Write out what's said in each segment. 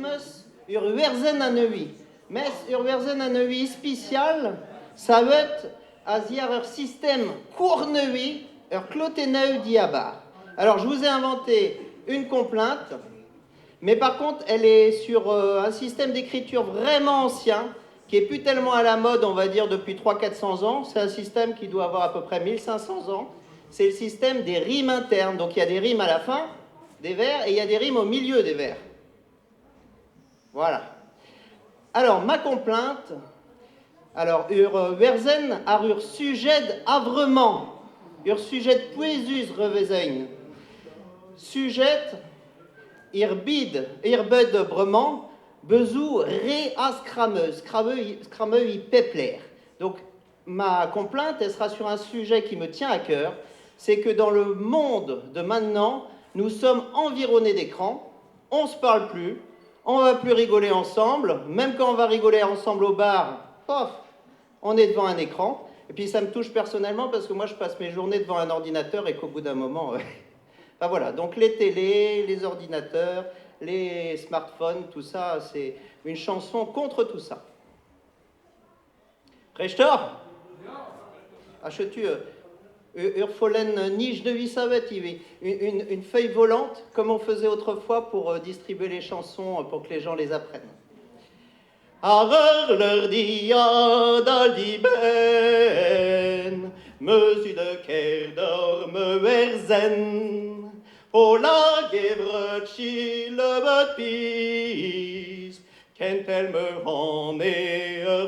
muss ur werzen aneui. Mais ur werzen aneui spécial, ça veut être asiar ur système courneui, ur cloteneu diabar. Alors, je vous ai inventé une complainte, mais par contre, elle est sur un système d'écriture vraiment ancien, qui est plus tellement à la mode, on va dire, depuis 300-400 ans. C'est un système qui doit avoir à peu près 1500 ans. C'est le système des rimes internes. Donc, il y a des rimes à la fin des vers et il y a des rimes au milieu des vers. Voilà. Alors, ma complainte, alors, ur verzen ar ur sujet avrement, ur sujet poesus revezein. Sujet, ir bed brement, bezou re a scrameu i pepler. Donc, ma complainte, elle sera sur un sujet qui me tient à cœur, c'est que dans le monde de maintenant, nous sommes environnés d'écrans, on ne se parle plus, on ne va plus rigoler ensemble, même quand on va rigoler ensemble au bar, pof, on est devant un écran. Et puis ça me touche personnellement parce que moi je passe mes journées devant un ordinateur et qu'au bout d'un moment... Enfin voilà, donc les télés, les ordinateurs, les smartphones, tout ça, c'est une chanson contre tout ça. Rechtor? Achètes-tu Urfolen Niche de Vissavet, une feuille volante, comme on faisait autrefois pour distribuer les chansons, pour que les gens les apprennent. Arer leur dia dal di ben, mesu de ker dorme werzen, o la gevretchi le bot pis, kentel me honne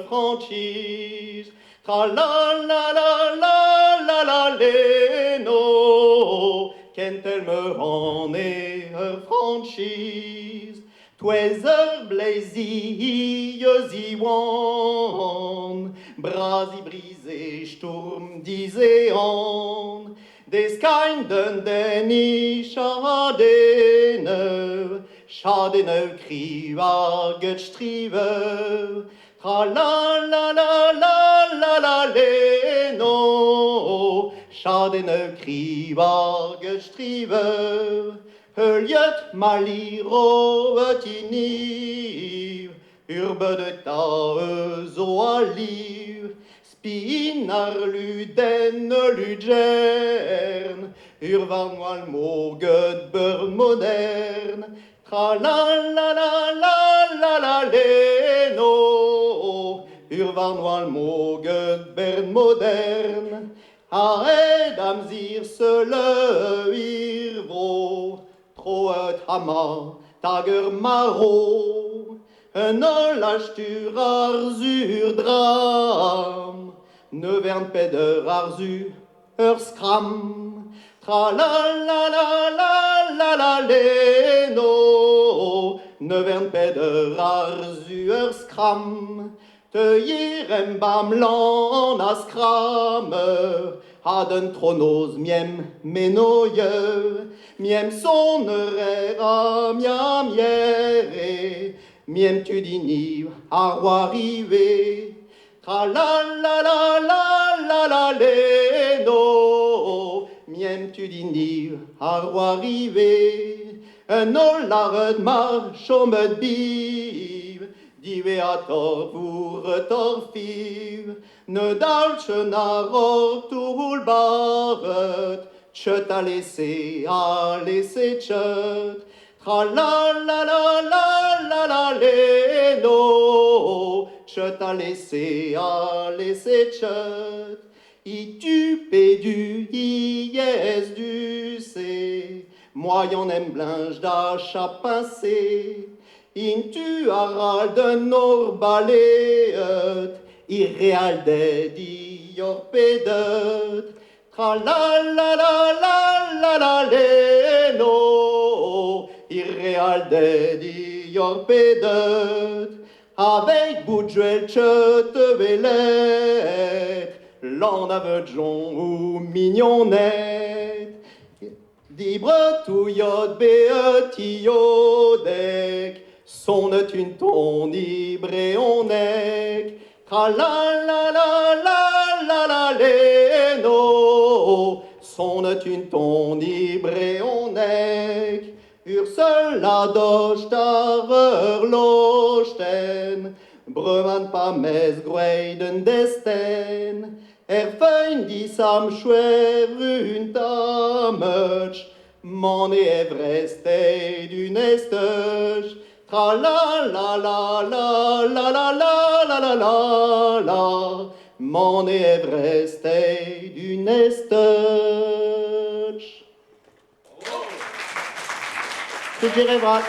franchise, tra la la la la la la leno, kentel me honne franchise. Twezer blazy wan, brasi brisé sturm disean, des kinden deni schadene kriva getstrive, tra la la la la la la leno, schadene kriva getstrive. Höljet maliro etiniv, urbe de ta zo aliv, spinar luden ludgern, urvarnoal moget burn modern, tra la la la la la la leno, urvarnoal moget burn modern, a edam zir sele irvo, troet hama, tager maro, un olachtur arzur dram, nevern peder arzu, skram, tra la la la la la la leno, nevern peder arzu, skram, te yirem bam lan askram, Haden tronos miem menoye, miem sonera miam yere, miem tudiniv arwarive, tra la la la la la la leno, miem tudiniv arwarive, un olared mar chomet biv, dive a torvur torfiv, ne dalche naror tout baret, tchut a laissé tchut, tra la la la la la la leno, tchut a laissé tchut, i tu pédu, i yes du sé, moyen emblinge d'achat pincé, in tu aral de nor baléet, irreal de dior pedet, tra la la la la la la leno, irreal de dior pedet, avec boudjuel tchut velet, l'en avejon ou mignonnet, dibre touillot beetiodec, sonnet une ton ibréonec, tra la la la la la la leno, sonnet une ton ibréonec, Ursula dochtarer lochten, Bröman pa mes greiden desten, fein die sam schwevrunt amöch, mon evreste du nestech, tra la la la la la la la la la la la, mon evreste du nestech. Tout dirait vrai.